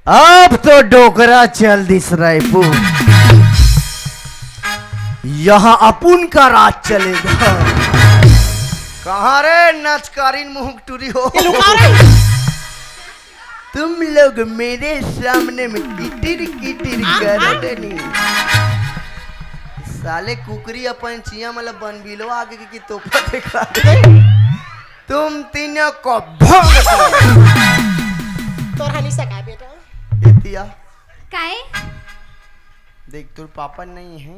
अब तो डोकरा चल दिस रायपुर, यहाँ अपुन का राज चलेगा। कहाँ रे नचकारीन मुंह टूरी हो, तुम लोग मेरे सामने में किटिर किटिर कर देनी। साले कुकरी अपन चिया मतलब बनबिलो आगे की तोपा देखा तुम तीनों को भोग तोर हनी सका बेटा एतिया काय देख तोर पापा नहीं है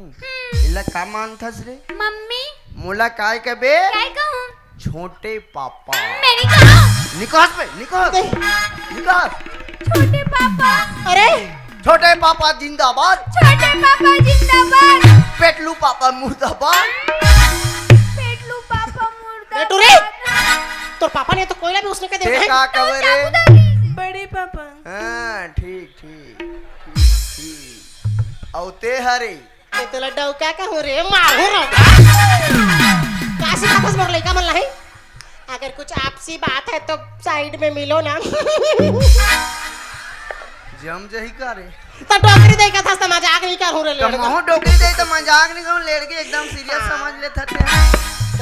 इला का मानथस रे मम्मी मोला काय के बे काय कहूं छोटे पापा मैंने कहा निकास पे निकास निकास छोटे पापा। अरे छोटे पापा जिंदाबाद, छोटे पापा जिंदाबाद, पेटलू पापा मुर्दाबाद, पेटलू पापा मुर्दाबाद। बेटू रे तोर पापा ने तो कोयला भी उसने के दे का कवर रे बड़े पापा। हां ठीक ठीक ठीक औते हरे ये तो लड्डा क्या कहूं रे मारू रो काशी वापस मोर लइका मन लही। अगर कुछ आपसी बात है तो साइड में मिलो ना। जम जही का रे तो डोकरी देका था मजाक नहीं कर रे तो महू डोकरी दे तो मजाक नहीं कहूं लेड़ के एकदम सीरियस समझ ले थते।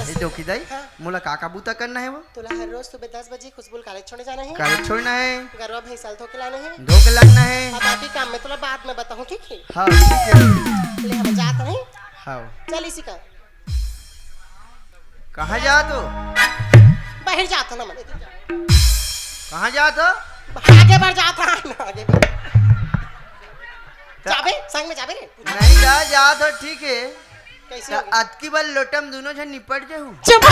ए डोकी दाई मोला काका बूता करना है वो तुला हर रोज सुबह 10 बजे खुशबुल कॉलेज छोड़ने जाना है, कॉलेज छोड़ना है, गरवा भैंसल धोके लाना है, धोके लगना है। और बाकी काम में तुला बाद में बताऊं ठीक है। हां ठीक है ले हम जात नहीं हां चल इसी का कहां जा तो बाहर जाता ना मन कहां जा तो आगे बढ़ जाता है आगे बढ़ जाबे संग में जाबे रे नहीं जा जा तो ठीक है। कैसे तो आज की बार लोटम दोनों जन निपट जाऊं। चुप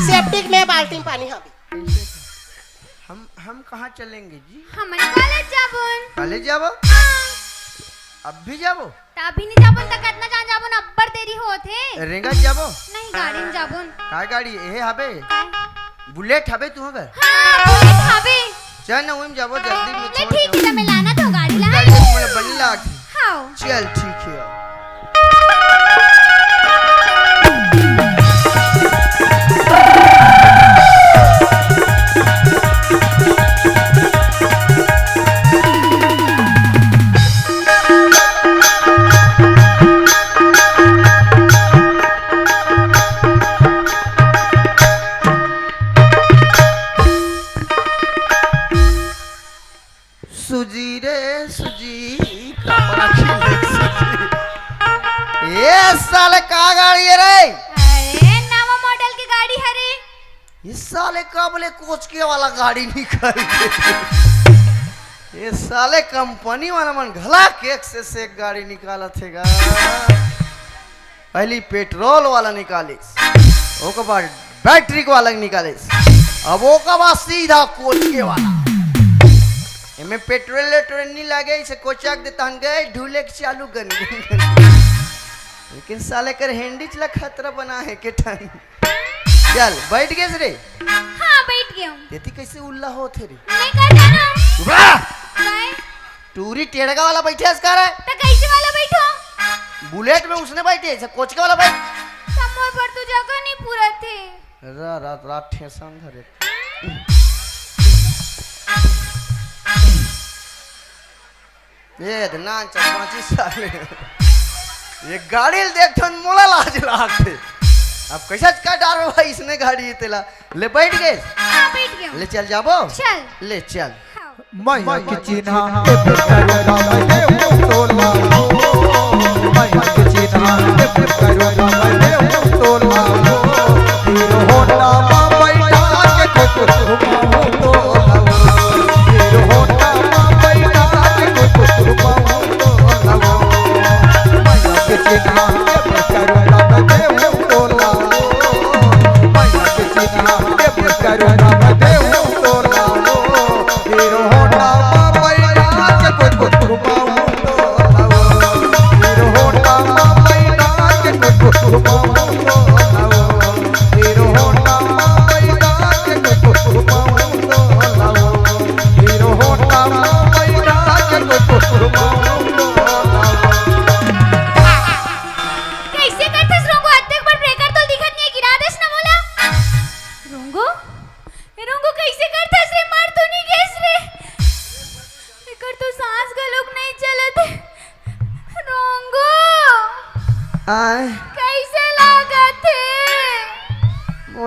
सेप्टिक में बाल्टी में पानी हाबी। हम कहां चलेंगे जी? हम कॉलेज जाबोन। कॉलेज जाबो? अब भी जाबो? तभी नहीं जाबोन त कितना जान जाबोन अब्बर देरी होथे। रेंगा जाबो? नहीं गाड़ी में जाबोन। काय गाड़ी ए हबे? काय बुलेट हबे तू हबे? हां बुलेट हबे। चल ना उम जाबो जल्दी में ले छोड़। ठीक है मैं लाना तो गाड़ी ला। गाड़ी मोला बनी लाग। हां चल ठीक है। सुजी रे सुजी कपड़ा खिले सुजी। ये साले का गाड़ी है रे? अरे नवा मॉडल की गाड़ी है रे। इस साले का बोले कोच के वाला गाड़ी निकाल ये साले कंपनी वाला मन घला केक से एक गाड़ी निकाला थेगा। पहली पेट्रोल वाला निकालिस ओके बाद बैटरी वाला निकालिस अब ओके बाद सीधा कोच के वाला। इनमें पेट्रोल नहीं लगे इसे कोचाक देता हन गए ढूले के चालू गन लेकिन साले कर हैंडी चला खतरा बना है के ठन। चल बैठ गए रे? हां बैठ गया हूं। देती कैसे उल्ला हो थे रे? नहीं कर जाना उबरा काय टूरी टेड़गा वाला बैठे इसका रे त कैसे वाला बैठो? बुलेट में उसने बैठे ऐसा कोच के वाला बैठ समोर पर तो जगह नहीं पूरा थे। रात रात ठेसन धरे ये ना चपाची साले ये गाड़ी देखथन मोला लाज लागते। अब कैसा का डार में भाई इसने गाड़ी तेला ले बैठ गए। हां बैठ गया हूं। ले चल जाबो चल ले चल माया के चिन्हा पे करुणा मैं तोला माया के चिन्हा पे करुणा मैं तोला हीरो होंडा मा बैठा के कुछ घुमाऊं तोला हीरो होंडा मा बैठा के कुछ घुमाऊं तोला माया के चिन्हा पे करुणा मैं तोला माया के चिन्हा पे करुणा मैं तोला हीरो होंडा मा बैठा के कुछ घुमाऊं तोला हीरो होंडा मा बैठा के कुछ घुमाऊं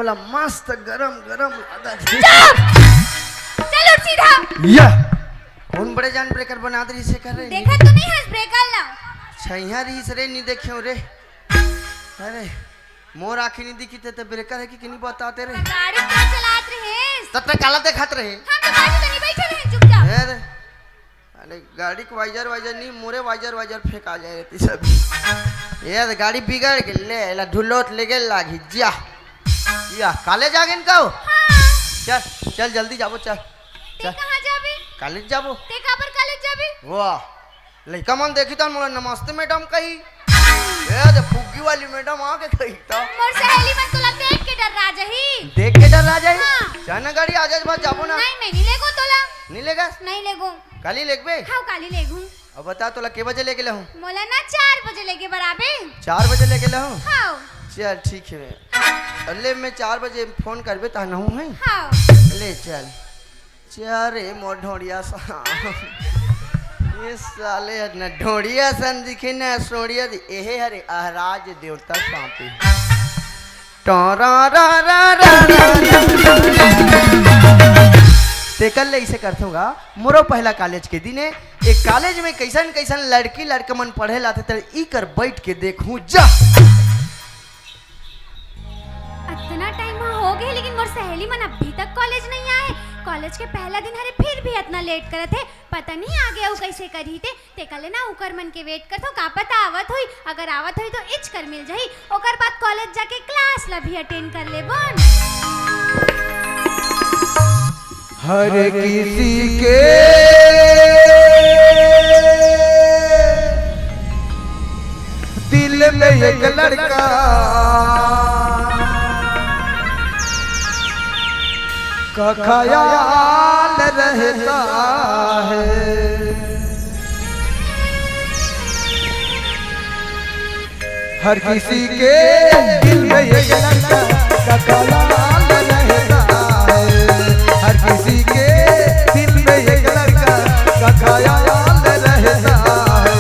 बोला मस्त गरम गरम लागत चल उठ सीधा। या कौन बड़े जान ब्रेकर बना दे से कर रहे देखा तो नहीं है ब्रेकर ला। छैया रही रे नहीं देखियो रे। अरे मोर आँखी नहीं दिखी थे तो ब्रेकर है कि नहीं बताते रे। गाड़ी क्या चलात रहे? तब तक काला देखत रहे। हम तो बाजू तो नहीं बैठे रहे चुपचाप। अरे अरे गाड़ी को वाइजर वाइजर नहीं मोरे वाइजर फेंका जाए रहती सब। ये गाड़ी बिगड़ के ले ला ढुलोत ले गेल लागी जा या कॉलेज आ गए कहो। चल चल जल्दी जाबो चल ते चल कहां जाबे? कॉलेज जाबो। ते का पर कॉलेज जाबे? वाह लड़का मन देखी तो मोला नमस्ते मैडम कही। ए दे फुग्गी वाली मैडम आके कही तो मोर सहेली मन तोला देख के डर रा जही। देख के डर आ जाए। हाँ। जाना गाड़ी आ जाए बात जाबो ना। नहीं लेगो तोला। नहीं लेगा नहीं लेगो। काली लेगबे। हां काली लेगू। अब बता तोला के बजे लेके ले हूं? मोला ना 4 बजे लेके बराबे। 4 बजे लेके ले हूं। हां चल ठीक है अल्ले मैं 4 बजे फोन करबे ता नहूं है। हां ले चल चल रे मोर ढोड़िया सा ये साले न ढोड़िया सन दिखे न सोड़िया एहे हरे आहराज देवता सांपे टोरा रा रा रा ते कल ऐसे करथूंगा मोरो पहला कॉलेज के दिन एक कॉलेज में कैसन कैसन लड़की लड़के मन पढ़े लाते तर ई कर बैठ के देखूं जा। इतना टाइम हो गए लेकिन मोर सहेली मन अभी तक कॉलेज नहीं आए। कॉलेज के पहला दिन हरे फिर भी इतना लेट करे थे। पता नहीं आगे वो कैसे करी ते कल ना उकर मन के वेट करथो का पता आवत हुई। अगर आवत हुई तो इच कर मिल जाही। ओकर बाद कॉलेज जाके क्लास ला भी अटेंड कर ले बोन। हर किसी के दिल में एक लड़का का ख्याल रहता है। हर किसी के दिल में एक लड़का का ख्याल रहता है। हर किसी के दिल में एक लड़का का ख्याल रहता है।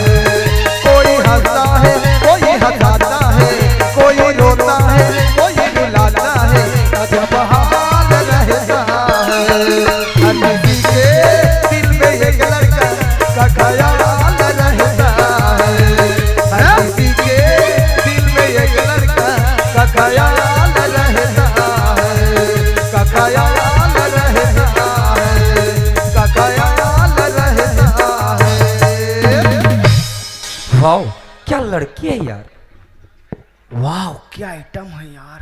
कोई हंसता है कोई हंसाता है कोई रोता है कोई रुलाता है अजब हाल रहता है। हर किसी के दिल में एक लड़का का ख्याल रहता है। हर किसी के दिल में एक लड़का का ख्याल रहता है। का ख्याल वाओ क्या लड़की है यार। वाह क्या आइटम है यार।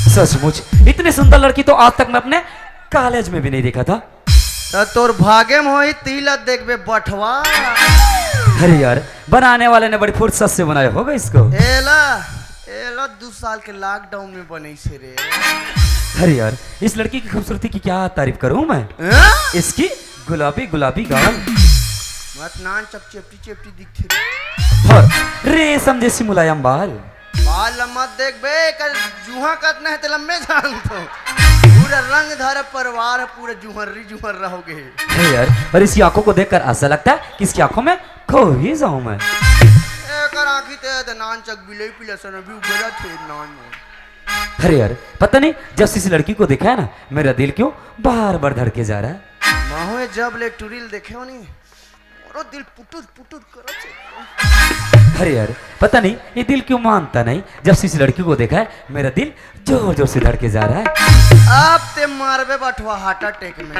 सचमुच इतनी सुंदर लड़की तो आज तक मैं अपने कॉलेज में भी नहीं देखा था। तो तोर भागे में होई तीला देखबे बटवा। अरे यार बनाने वाले ने बड़ी फुर्सत से बनाया होगा इसको। एला एला 2 साल के लॉकडाउन में बनी से रे। अरे यार इस लड़की की खूबसूरती की क्या तारीफ करूं मैं। इसकी गुलाबी गुलाबी गाल मत नान चपचेपटी चेपटी दिखते रे। और रेशम जैसी मुलायम बाल मत देख बे कर जूहा कतना है ते लम्बे जान तो पूरा रंग धारा परिवार पूरा जुहर रहोगे। अरे यार और इसकी आंखों को देखकर ऐसा लगता है कि इसकी आंखों में खो ही जाऊं मैं। एकर आंखी ते नान चक बिले पिले सन अभी उगरा थे नान में। अरे यार पता नहीं जब से इस लड़की को देखा है ना मेरा दिल क्यों बार बार धड़के जा रहा है। माहो जब ले टूरिल देखे हो नहीं और दिल पुटुर पुटुर करो छे। अरे यार पता नहीं ये दिल क्यों मानता नहीं। जब से इस लड़की को देखा है मेरा दिल जोर जोर से धड़के जा रहा है। अब ते मारबे बटवा हार्ट अटैक में।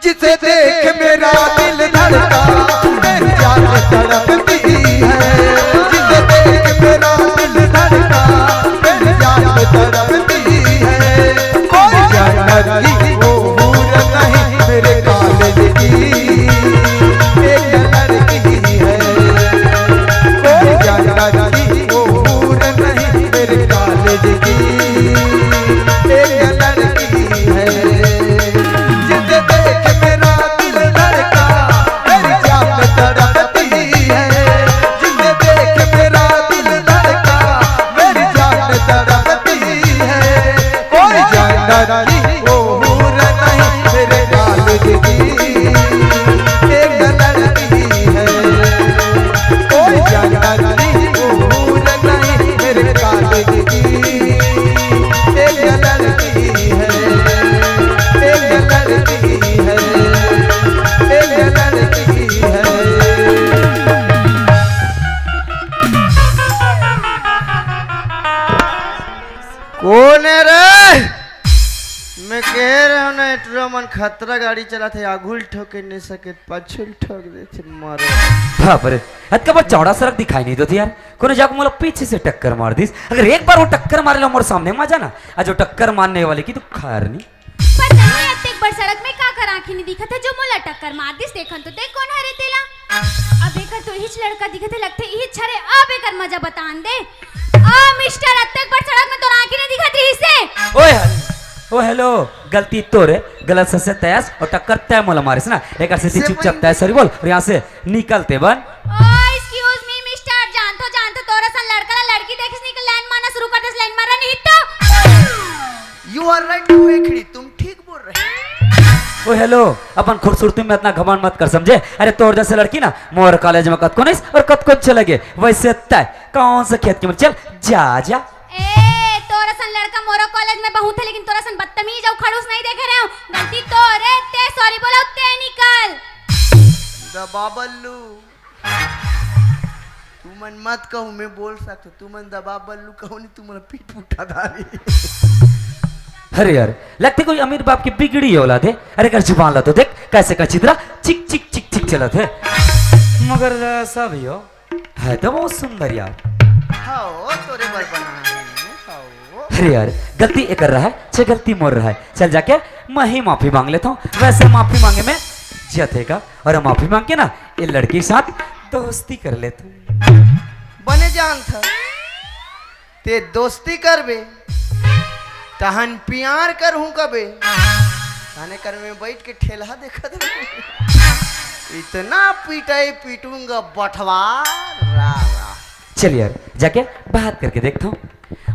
जिसे देख मेरा दिल धड़का मेरी जान तड़पती है। जिसे देख मेरा दिल धड़का मेरी जान तड़पती है। कोई जानती वो हूर नहीं मेरे कॉलेज की एक लड़की है। कोई जानती वो हूर नहीं मेरे कॉलेज की एक लड़की है। जिसे देख मेरा दिल धड़का मेरी जान तड़पती है। जिसे देख मेरा दिल धड़का मेरी जान तड़पती है। कोई जानती वो हूर नहीं मेरे कॉलेज की एक लड़की है। कोई जानती वो हूर नहीं मेरे कॉलेज कौन है रे? मैं कह रहा हूँ ना इतना मन खतरा गाड़ी चला थे, आगुल ठोके नहीं सके, पछुल ठोक देते मारो। बाप रे, हद का चौड़ा सड़क दिखाई नहीं देती यार। कोने जाकर मोला पीछे से टक्कर मार दीस। अगर एक बार वो टक्कर मारे लो मोर सामने मजा ना, आज जो टक्कर मारने वाले की तो खैर नहीं। पता नहीं अत्ते बड़ सड़क में का कर आंखें नहीं दिखत है जो मोला टक्कर मार दिस। देखन तो देख कौन हरे तेला। अब एकर तो हिच लड़का दिखत है, लगते ही छरे अब एकर मजा बतान दे। आ मिस्टर अत्ते बड़ सड़क में तो आंखें नहीं दिखत रही से। ओ हेलो, गलती तोरे, गलत से तयास और टक्कर तय मोला मारिस ना। एक ऐसे चुपचाप तय सॉरी बोल और यहाँ से निकलते बन। एक्सक्यूज मी मिस्टर, जानतो तोरा सन लड़का लड़की देखिस निकल लाइन मारना शुरू कर देस, लाइन मारना नहीं तो। यू आर राइट वेखड़ी, तुम ठीक बोल रहे। ओ हेलो, अपन खूबसूरती में इतना घमंड मत कर समझे। अरे तोर जैसे लड़की ना मोर कॉलेज में कत को नहीं और कत को चले गए, वैसे तय कौन से खेत के में चल जा। ए तोरा सन लड़का मोरो कॉलेज में बहुत है, लेकिन तोरा सन बदतमीज और खड़ूस नहीं देखे रहे हो। गलती तोरे, ते सॉरी बोलो, ते निकल। दबा बल्लू, तू मन मत कहूँ, मैं बोल सकता, तू मन दबा बल्लू कहूँ नहीं, तू मन पीठ उठा धारी। अरे यार, लगते कोई अमीर बाप की बिगड़ी औलाद है। अरे कर जुबान ला तो देख कैसे का चित्रा चिक चिक चिक चिक चलत है। मगर सब हो है तो बहुत सुंदर यार। हाँ तोरे बर बना है। हाँ अरे यार, गलती एक कर रहा है, छे गलती मोर रहा है। चल जाके मैं ही माफी मांग लेता हूँ। वैसे माफी मांगे में जतेगा और माफी मांग के ना ये लड़की के साथ दोस्ती कर लेता हूँ। बने जान था ते दोस्ती करबे तहन प्यार करहूं कबे, थाने कर में बैठ के ठेला देखा दे। इतना पीटाई पीटूंगा बटवा रा। चल यार, जाके बात करके देखता हूँ।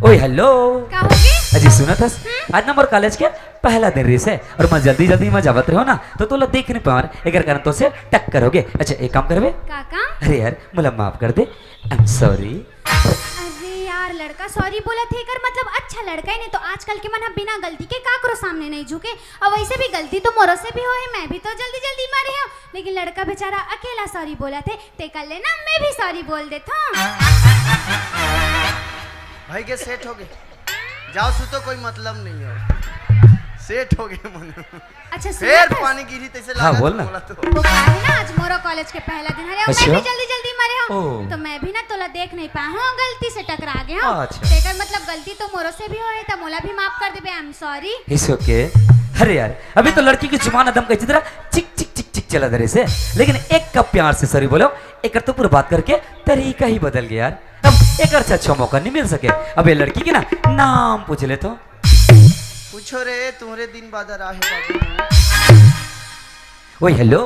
ओए हेलो, का होगी? अजी सुना था आज ना मोर कॉलेज के पहला दिन रेस है और मैं जल्दी में जावत रहो ना तो तोला देख नहीं पावर एकर कारण तो से टक्कर हो गए। अच्छा एक काम करबे? काका? अरे यार मुला माफ कर दे, आई एम सॉरी। अरे यार लड़का सॉरी बोला थे कर मतलब अच्छा लड़का ही नहीं तो आजकल के मन बिना गलती के काकरो सामने नहीं झुके। और वैसे भी गलती तो मोरो से भी हो है, मैं भी तो जल्दी मारे हूँ, लेकिन लड़का बेचारा अकेला सॉरी बोला थे ते कर लेना मैं भी सॉरी बोल देता हूँ। भाई के सेट हो गए, जाओ सु तो कोई मतलब नहीं है, सेट हो गए मन। अच्छा फिर पानी गिरी तैसे लगा। हाँ, बोल ना। तो वो कहा है ना आज मोरो कॉलेज के पहला दिन है, अच्छा? मैं भी जल्दी मारे हूँ ओह। तो मैं भी ना तोला देख नहीं पाया हूँ, गलती से टकरा गया हूँ। अच्छा। तेकर मतलब गलती तो मोरो से भी हो है तो मोला भी माफ कर देबे, I am sorry. It's okay. अरे यार अभी तो लड़की की जुबान एकदम कैसी तरह चिक चिक चिक चिक चला धरे से, लेकिन एक कप प्यार से सॉरी बोलो एक तो पूरा बात करके तरीका ही बदल गया यार। अब एक अच्छा मौका नहीं मिल सके। अब ये लड़की की ना नाम पूछ ले तो। पूछो रे, तुम्हारे दिन बाद रहा है बाबू। ओए हेलो,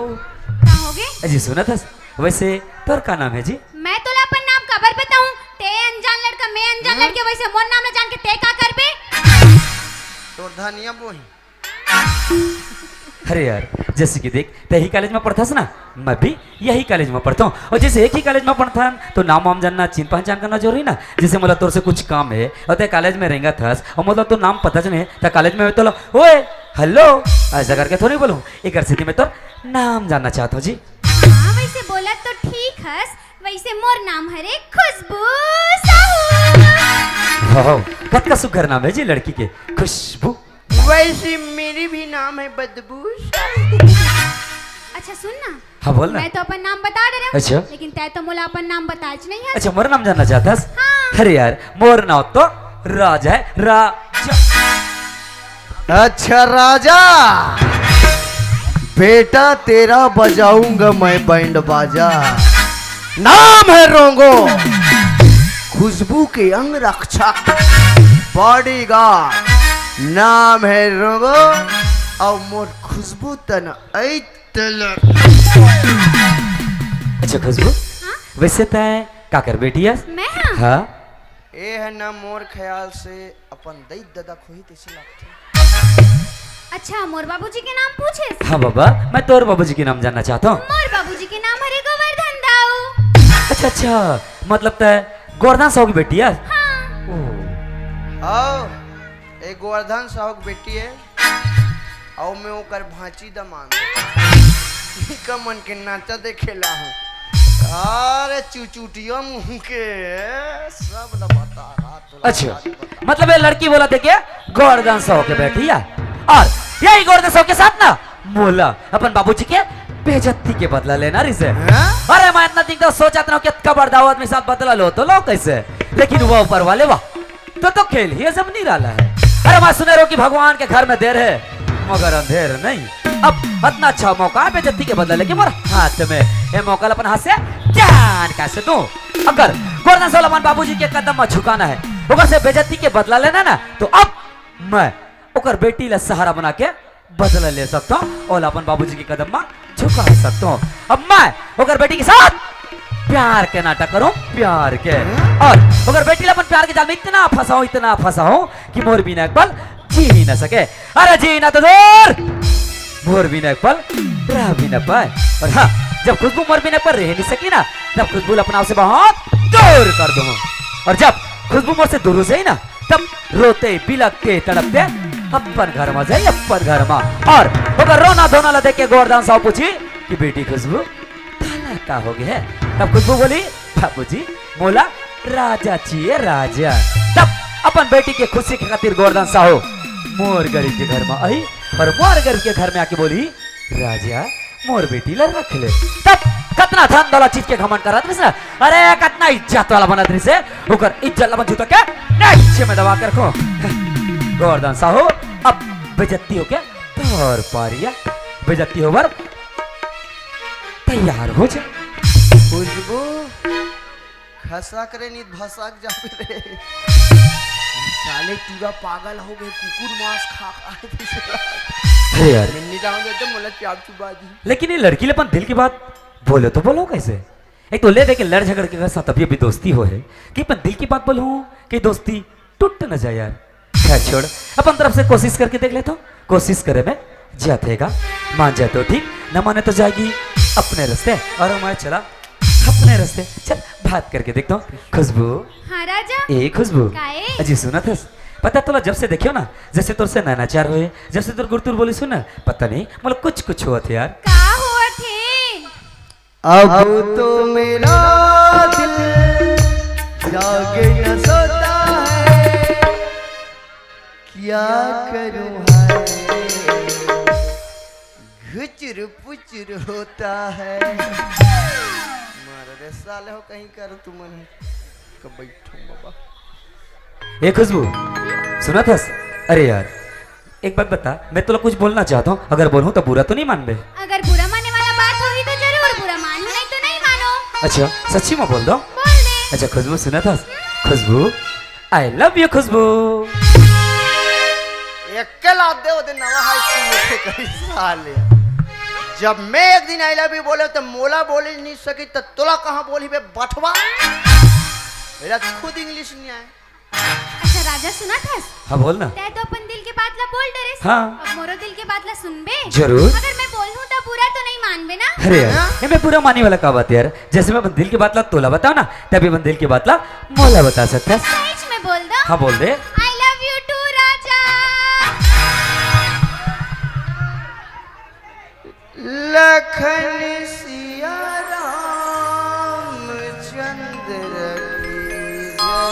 कहाँ होगे? अजी सुना था वैसे तोर का नाम है जी? मैं तोला अपन नाम खबर बताऊं, ते अनजान लड़का मैं अनजान लड़के, वैसे मोर नाम ना जान के ते का करबे? तोर धनिया बोही। अरे यार जैसे कि देख यही कॉलेज में पढ़ता ना, मैं भी यही कॉलेज में पढ़ता हूँ और जैसे एक ही कॉलेज में पढ़ता तो नाम वाम जानना चिन पहचान करना जरूरी ना। जैसे मतलब तोर से कुछ काम है और ते कॉलेज में रहेंगा थस और मतलब तो नाम पता नहीं तो कॉलेज में तो ओए हेलो ऐसा करके थोड़ी बोलूँ, एक स्थिति में तो नाम जानना चाहता हूँ जी। हाँ वैसे बोला तो ठीक है, वैसे मोर नाम है रे खुशबू साहू। वाह कत का सुघर नाम है जी लड़की के, खुशबू। वैसे मेरी भी नाम है बदबू। अच्छा सुन ना, हाँ बोल ना। मैं तो अपन नाम बता दे रहा हूँ, अच्छा। लेकिन तै तो मोला अपन नाम बताज नहीं है। अच्छा मोर नाम जानना चाहता है? हाँ। अरे यार मोर नाम तो राजा है, राजा। अच्छा राजा, बेटा तेरा बजाऊंगा मैं बैंड बाजा। नाम है रोंगो, खुशबू के अंग रक्षक, बॉडीगार्ड। नाम है रोंगो और मोर खुशबू तन अच्छा खुशबू हाँ? वैसे तय का कर बेटी है? मैं हाँ? हाँ ए है ना मोर ख्याल से अपन दई दादा खोही तैसे लगते। अच्छा मोर बाबूजी के नाम पूछे? हाँ बाबा, मैं तोर बाबूजी के नाम जानना चाहता हूँ। मोर बाबूजी के नाम हरे गोवर्धन दाऊ। अच्छा अच्छा, मतलब तय गोवर्धन साहू की बेटी है? हाँ। ओह, आओ एक गोवर्धन साहू की बेटी है और मैं ओकर भांची दमान का मन के नाचा देखेला हूँ। अरे चुचुटिया मुँह के सब न बता रहा तो अच्छा मतलब ये लड़की बोला देखिए गोवर्धन साहू के बैठी है और यही गोवर्धन साहू के साथ ना मोला अपन बाबूजी के बेइज्जती के बदला लेना रिसे। अरे मैं इतना दिन तो सोचा था कि कबर दावत में साथ बदला लो तो लो कैसे, लेकिन वो ऊपर वाले वाह तो खेल ही जब नहीं रहा है। अरे मैं सुने रहो कि भगवान के घर में देर है मगर अंधेर नहीं। अब इतना अच्छा मौका बेइज्जती के बदला लेके मोर हाथ में ये मौका अपन हाथ से जान कैसे दूं। अगर गोवर्धन साहू अपन बाबूजी के कदम में झुकाना है ओकर से बेइज्जती के बदला लेना ना तो अब मैं ओकर बेटी ला सहारा बना के बदला ले सकता हूँ और अपन बाबूजी के कदम में झुका सकता हूँ। अब मैं ओकर बेटी के साथ प्यार के नाटक करूं प्यार के और अगर बेटी अपन प्यार के जाल में इतना फंसाऊं कि मोर बिना एक पल जी ही न सके। अरे जी ना तो दूर मोर बिना एक पल रह भी न पाए। और हाँ जब खुशबू मोर बिना पर रह नहीं सकी ना तब खुशबू अपना आप से बहुत दूर कर दूं और जब खुशबू मोर से दूर हो जाए ना तब रोते बिलकते तड़पते अपन घर में जाए अपन घर में। और अगर रोना धोना ला देख के गोवर्धन साहू पूछी कि बेटी खुशबू का हो गया है तब खुशबू बोली बाबूजी मोला राजा चाहिए राजा। तब अपन बेटी के खुशी के खातिर गोवर्धन साहू मोर गरीब के घर में आई और मोर गरीब के घर में आके बोली राजा मोर बेटी ला रख ले। तब कितना धन दौलत चीज के घमंड करत रही। अरे कितना इज्जत वाला बनत रही से ओकर इज्जत ला जूता के नीचे में दबा के रखो। गोवर्धन साहू अब बेइज्जती हो के तौर पारिया बेइज्जती होवर तैयार हो जा। खुशबू खसा करे नहीं भसक जाते रे साले पूरा पागल हो गए कुकुर मांस खा खा। अरे यार मिन्नी जाऊं तो मोला चाप चुबाजी। लेकिन ये लड़की ले अपन दिल की बात बोले तो बोलो कैसे। एक तो ले दे के लड़ झगड़ के साथ अभी अभी दोस्ती हो है कि अपन दिल की बात बोलूं कि दोस्ती टूट न जाए यार। खैर छोड़ अपन तरफ से कोशिश करके देख लेता हूँ। कोशिश करे में जातेगा मान जाए तो ठीक न माने तो जाएगी अपने रास्ते और मैं चला अपने रास्ते। चल बात करके देखता हूँ। खुशबू हाँ राजा ए खुशबू काहे? अजी सुना था पता तोला जब से देखियो ना जैसे तोर से नैनाचार हुए जब से तोर गुरतुर बोली सुना पता नहीं मतलब कुछ हुआ था यार। का हुआ थे? अब तो मेरा दिल जागे न सोता है क्या करूं है घुचर पुचर होता है। मारे साले हो कहीं कर तुम कब बैठो बाबा। ए खुशबू सुना था? अरे यार एक बात बता मैं तो कुछ बोलना चाहता हूँ अगर बोलूँ तो बुरा तो नहीं मान बे? अगर बुरा मानने वाला बात होगी तो जरूर बुरा मानो नहीं तो नहीं मानो। अच्छा सच्ची में बोल दो। बोल दे। अच्छा खुशबू सुना था? खुशबू आई लव यू खुशबू। अकेला दे ओदे नवा हाई स्कूल में कहीं साले जब मैं एक दिन आई लव यू बोले तो मोला बोल नहीं सकी तो तोला कहाँ बोली बे बठवा मेरा खुद इंग्लिश नहीं आए। अच्छा राजा सुना था? हाँ बोल ना। तै तो अपन दिल के बात ला बोल डरे। हाँ। अब मोरो दिल के बात ला सुन बे। जरूर। अगर मैं बोलूं तो बुरा तो नहीं मान बे ना? अरे यार ये मैं पूरा मानने वाला का बात यार जैसे मैं अपन दिल की बात ला तोला बताओ ना तभी अपन दिल की बात ला मोला बता सकता है। सच में बोल दो। हाँ बोल दे। आई लव यू टू राजा। लखन सिया रामचंद्र की जय।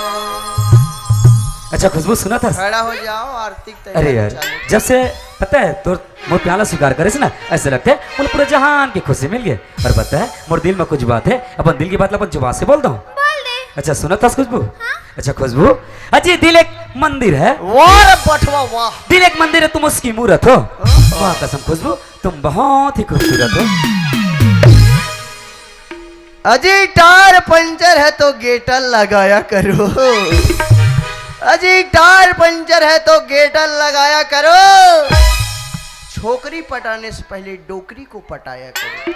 अच्छा खुशबू सुना था? खड़ा हो जाओ आरती अरे यार जब से पता है तो मोर प्याला स्वीकार करे से ना ऐसे लगता है मुझे पूरे जहान की खुशी मिल गई। और पता है मोर दिल में कुछ बात है अपन दिल की बात अपन जुबान से बोल दो। बोल दे। अच्छा सुना था खुशबू? हाँ? अच्छा खुशबू अजी दिल एक मंदिर है वाह बठवा वाह दिल एक मंदिर है तुम उसकी मूरत हो। वाह कसम खुशबू तुम बहुत ही खूबसूरत हो। अजी टायर पंचर है तो गेटर लगाया करो। अजी टायर पंचर है तो गेटर लगाया करो। छोकरी पटाने से पहले डोकरी को पटाया करो।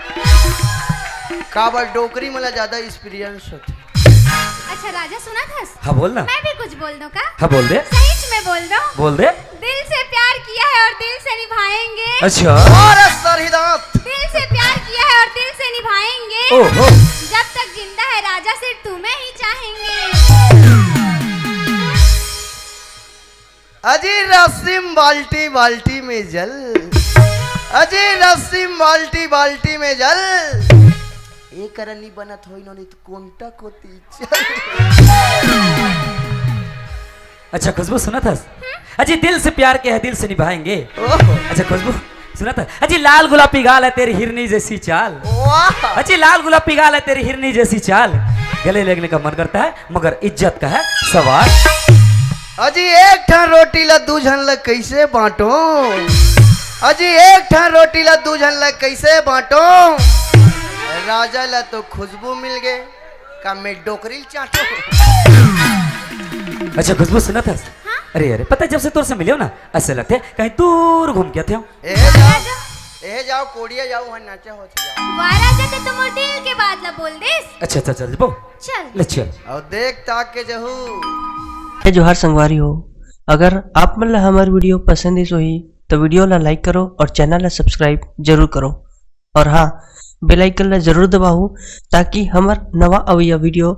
काबर डोकरी मला ज्यादा एक्सपीरियंस होती। अच्छा राजा सुना था? हाँ बोल ना। मैं भी कुछ बोल दूं का? हाँ बोल दे। सच में बोल दो। बोल दे। दिल से प्यार किया है और दिल से निभाएंगे। अच्छा अरे सरहिदात दिल से प्यार किया है और दिल से निभाएंगे। ओहो जब तक जिंदा है राजा सिर्फ तुम्हें ही चाहेंगे। अजी रस्सिम बाल्टी बाल्टी में जल। अजी रस्सिम बाल्टी बाल्टी में जल। एक करनी बनत होई नो नहीं तो कोंटा कोती चल। अच्छा खुशबू सुना था अजी दिल से प्यार के है दिल से निभाएंगे। ओहो, अच्छा खुशबू सुना था अजी लाल गुलाबी गाल है तेरी हिरनी जैसी चाल। वाह अजी लाल गुलाबी गाल है तेरी हिरनी जैसी चाल। गले लगने का मन करता है मगर इज्जत का है सवाल। अजी एक ठान रोटी ला दू झन ला कैसे बांटो। अजी एक ठान रोटी ला दू झन ला कैसे बांटो। राजा ला तो खुशबू मिल गए का मैं डोकरी चाटो। अच्छा खुशबू सुना था अरे अरे पता है, जब से तोर से मिले हो ना ऐसे लगते है कहीं दूर घूम के थे हो। ए जाओ कोड़िया जाओ वहाँ नाचा हो जाओ। वारा जते तुम दिल के बात ला बोल देस। अच्छा अच्छा चल बो चल ले चल। और देख ताक के जहू है जोहार संगवारी हो। अगर आप मन ला हमार वीडियो पसंद इस होही तो वीडियो ला लाइक करो और चैनल ला सब्सक्राइब जरूर करो। और हाँ बेल आइकन ला जरूर दबाओ ताकि हमार नवा अवैया वीडियो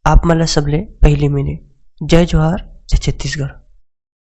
आप मन ला सबले पहले मिले। जय जोहार जय छत्तीसगढ़।